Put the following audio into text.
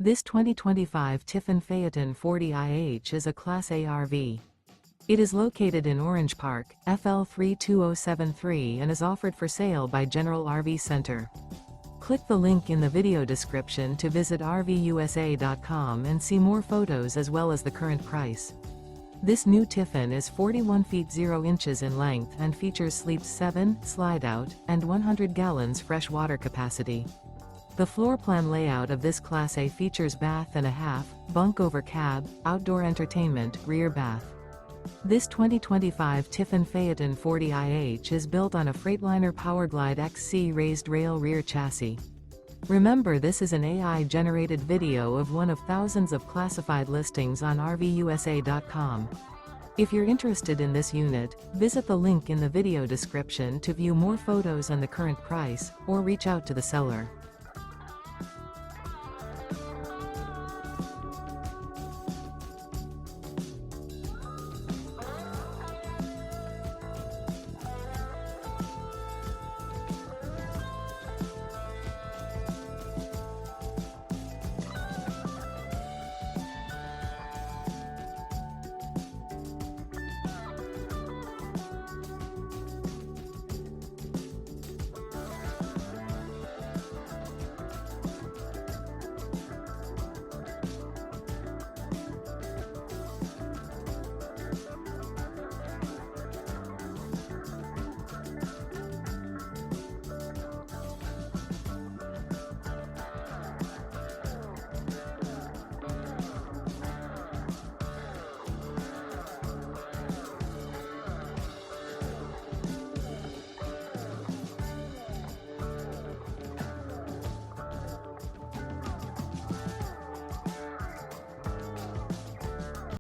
This 2025 Tiffin Phaeton 40IH is a Class A RV. It is located in Orange Park, FL 32073 and is offered for sale by General RV Center. Click the link in the video description to visit RVUSA.com and see more photos as well as the current price. This new Tiffin is 41 feet 0 inches in length and features sleeps 7, Slideout, and 100 gallons fresh water capacity. The floor plan layout of this Class A features bath and a half, bunk over cab, outdoor entertainment, rear bath. This 2025 Tiffin Phaeton 40IH is built on a Freightliner PowerGlide XC raised rail rear chassis. Remember, this is an AI-generated video of one of thousands of classified listings on RVUSA.com. If you're interested in this unit, visit the link in the video description to view more photos and the current price, or reach out to the seller.